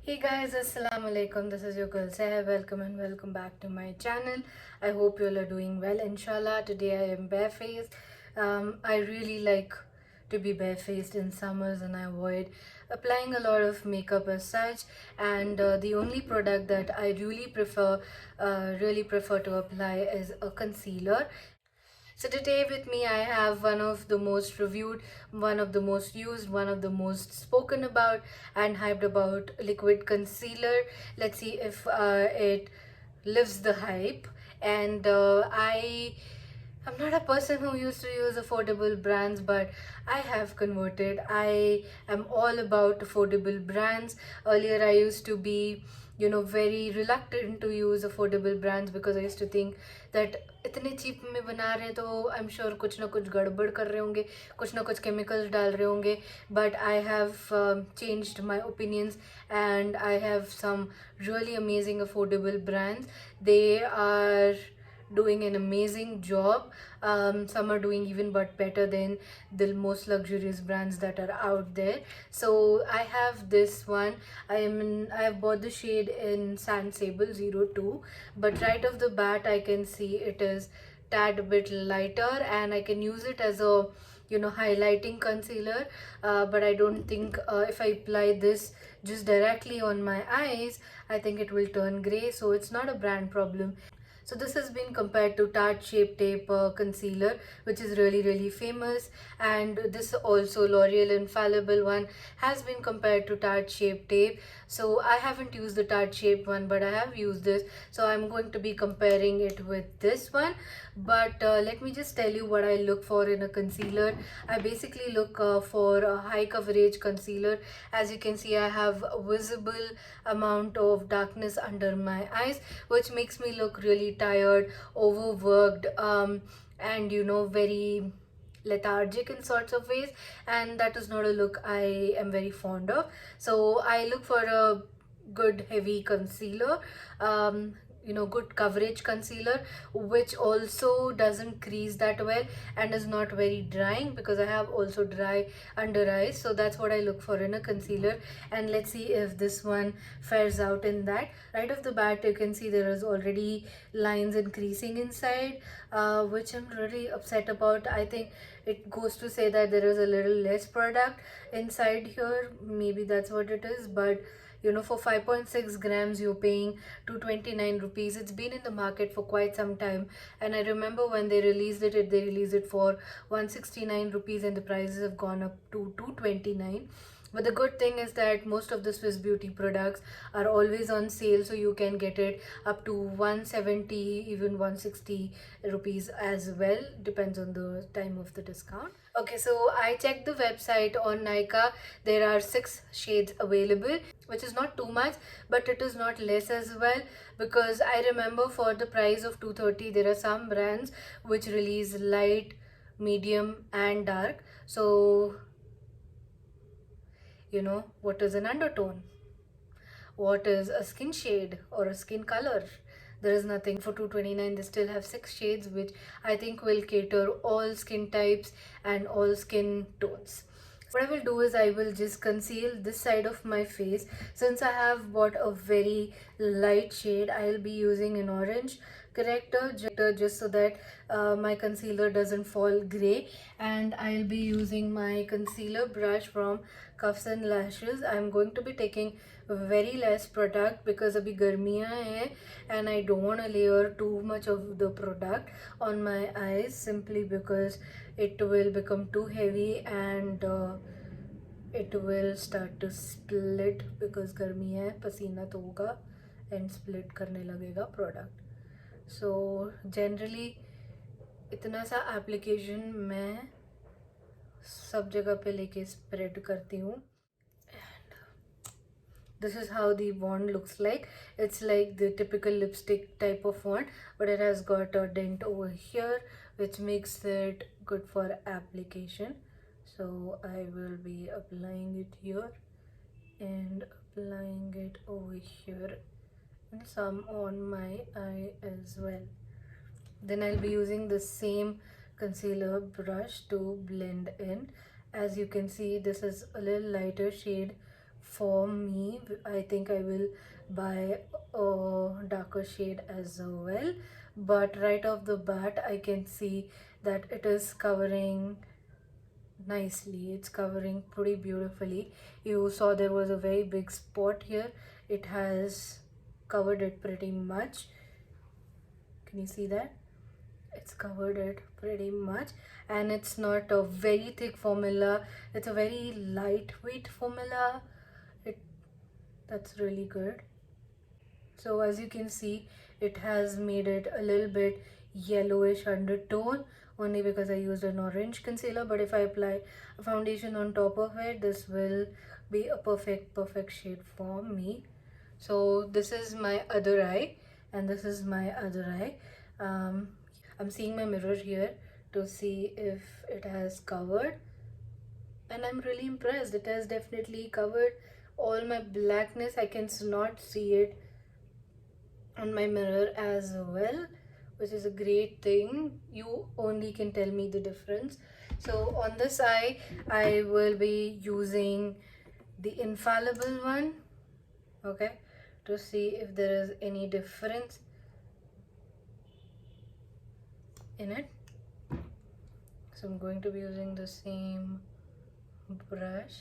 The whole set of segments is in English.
Hey guys, assalamu alaikum. This is your girl Saher. Welcome and welcome back to my channel. I hope you all are doing well. Inshallah, today I am barefaced. I really like to be barefaced in summers and I avoid applying a lot of makeup as such. And the only product that I really prefer to apply is a concealer. So today with me I have one of the most reviewed, one of the most used, one of the most spoken about and hyped about liquid concealer. Let's see if it lives the hype. And I'm not a person who used to use affordable brands, but I have converted. I am all about affordable brands. Earlier I used to be very reluctant to use affordable brands because I used to think that इतने cheap में बना रहे हैं तो I am sure कुछ ना कुछ गड़बड़ कर रहे होंगे, कुछ ना कुछ केमिकल्स डाल रहे होंगे. But I have changed my opinions and I have some really amazing affordable brands. They are doing an amazing job. Some are doing even but better than the most luxurious brands that are out there. So I have this one. I have bought the shade in Sable 02, but right off the bat I can see it is tad bit lighter and I can use it as a highlighting concealer, but I don't think if I apply this just directly on my eyes, I think it will turn gray. So it's not a brand problem. So this has been compared to Tarte Shape Tape concealer, which is really famous, and this also L'Oreal Infallible one has been compared to Tarte Shape Tape. So I haven't used the Tarte Shape one, but I have used this, so I'm going to be comparing it with this one. But let me just tell you what I look for in a concealer. I basically look for a high coverage concealer. As you can see, I have a visible amount of darkness under my eyes, which makes me look really tired, overworked, and very lethargic in sorts of ways, and that is not a look I am very fond of. So I look for a good heavy concealer, good coverage concealer, which also doesn't crease that well and is not very drying, because I have also dry under eyes. So that's what I look for in a concealer, and let's see if this one fares out in that. Right off the bat you can see there is already lines and creasing inside, which I'm really upset about. I think it goes to say that there is a little less product inside here, maybe that's what it is. But for 5.6 grams you're paying 229 rupees. It's been in the market for quite some time, and I remember when they released it, they released it for 169 rupees and the prices have gone up to 229. But the good thing is that most of the Swiss Beauty products are always on sale, so you can get it up to 170, even 160 rupees as well. Depends on the time of the discount. Okay, so I checked the website on Nykaa. There are 6 shades available, which is not too much, but it is not less as well, because I remember for the price of 230 there are some brands which release light, medium and dark. So what is an undertone, what is a skin shade or a skin color? There is nothing. For 229 they still have 6 shades, which I think will cater all skin types and all skin tones. What I will do is I will just conceal this side of my face. Since I have bought a very light shade, I will be using an orange corrector just so that my concealer doesn't fall gray, and I'll be using my concealer brush from Cuffs and Lashes. I'm going to be taking very less product because abhi garmiyan hai and I don't want to layer too much of the product on my eyes, simply because it will become too heavy and it will start to split, because गर्मी है, पसीना तो होगा and split करने लगेगा product. So generally इतना सा application मैं सब जगह पे लेके spread करती हूँ. This is how the wand looks like. It's like the typical lipstick type of wand, but it has got a dent over here, which makes it good for application. So I will be applying it here and applying it over here and some on my eye as well. Then I'll be using the same concealer brush to blend in. As you can see, this is a little lighter shade for me. I think I will buy a darker shade as well, but right off the bat I can see that it is covering nicely. It's covering pretty beautifully. You saw there was a very big spot here. It has covered it pretty much. Can you see that? It's covered it pretty much, and it's not a very thick formula. It's a very lightweight formula. It That's really good. So as you can see, it has made it a little bit yellowish undertone only because I used an orange concealer, but if I apply a foundation on top of it, this will be a perfect shade for me. So this is my other eye, and this is my other eye. I'm seeing my mirror here to see if it has covered, and I'm really impressed. It has definitely covered all my blackness. I can not see it on my mirror as well, which is a great thing. You only can tell me the difference. So on this eye I will be using the infallible one, okay, to see if there is any difference in it. So I'm going to be using the same brush.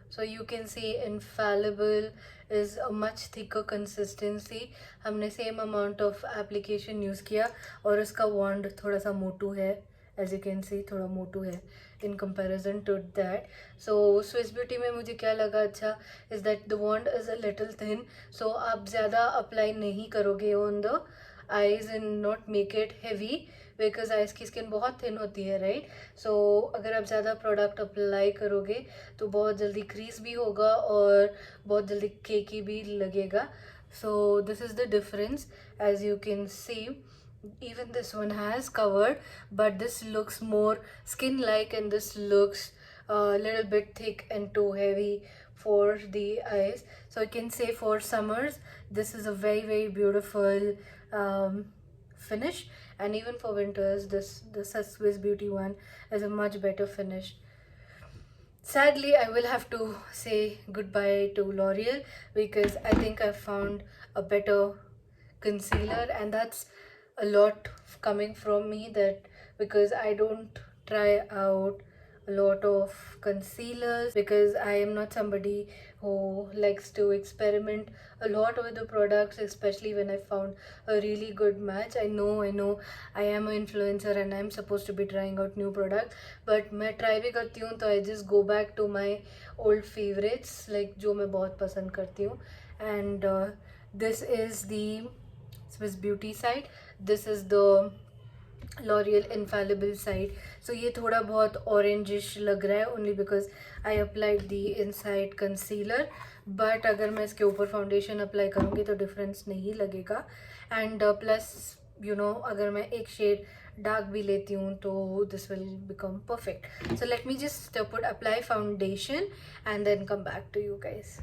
So you can see infallible is a much thicker consistency. हमने same amount of application use किया और इसका wand थोड़ा सा मोटू है. As you can see थोड़ा मोटू है in comparison to that. So Swiss Beauty में मुझे क्या लगा अच्छा is that the wand is a little thin, so आप ज़्यादा apply नहीं करोगे on the eyes and not make it heavy, because eyes की स्किन बहुत थिन होती है, राइट. सो अगर आप ज़्यादा प्रोडक्ट अप्लाई करोगे तो बहुत जल्दी क्रीज भी होगा और बहुत जल्दी केकी भी लगेगा. So this is the difference. As you can see, even this one has covered, but this looks more skin like, and this looks a little bit thick and too heavy for the eyes. So I can say for summers this is a very beautiful finish, and even for winters this Swiss Beauty one is a much better finish. Sadly, I will have to say goodbye to L'Oreal because I think I found a better concealer, and that's a lot coming from me, that because I don't try out a lot of concealers, because I am not somebody who likes to experiment a lot with the products, especially when I found a really good match. I know I am an influencer and I'm supposed to be trying out new products, but मैं try भी करती हूँ तो I just go back to my old favorites, like जो मैं बहुत पसंद करती हूँ. And this is the Swiss Beauty side, this is the L'Oreal Infallible side. So ये थोड़ा बहुत orangish लग रहा है only because I applied the inside concealer, but अगर मैं इसके ऊपर foundation apply करूँगी तो difference नहीं लगेगा. And plus you know, अगर मैं एक shade dark भी लेती हूँ तो this will become perfect. So let me just apply foundation and then come back to you guys.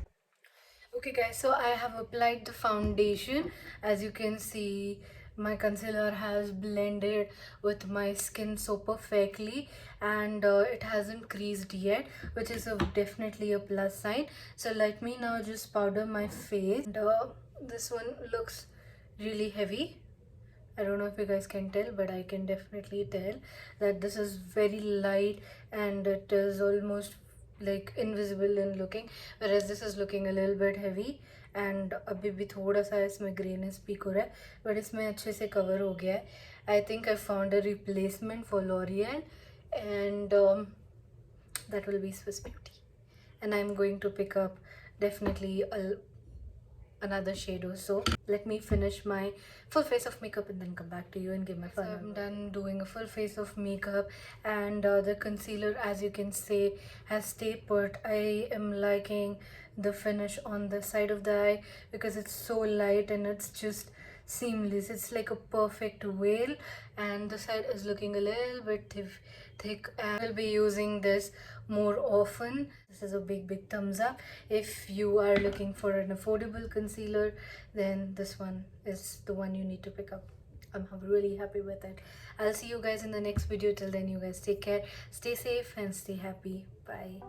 Okay guys, so I have applied the foundation. As you can see, my concealer has blended with my skin so perfectly, and it hasn't creased yet, which is definitely a plus sign. So let me now just powder my face. And, this one looks really heavy. I don't know if you guys can tell, but I can definitely tell that this is very light and it is almost like invisible in looking, whereas this is looking a little bit heavy. And अभी भी थोड़ा सा इसमें ग्रेनेस peak हो रहा है, but इसमें अच्छे से कवर हो गया है. I think I found a replacement for L'Oreal, and that will be Swiss Beauty, and I'm going to pick up definitely another shade or so. Let me finish my full face of makeup and then come back to you and give my final. So I'm done doing a full face of makeup, and the concealer, as you can see, has stayed put. I am liking the finish on the side of the eye because it's so light and it's just seamless. It's like a perfect veil, and the side is looking a little bit thick, and I'll be using this more often. This is a big thumbs up. If you are looking for an affordable concealer, then this one is the one you need to pick up. I'm really happy with it. I'll see you guys in the next video. Till then, you guys take care, stay safe and stay happy. Bye.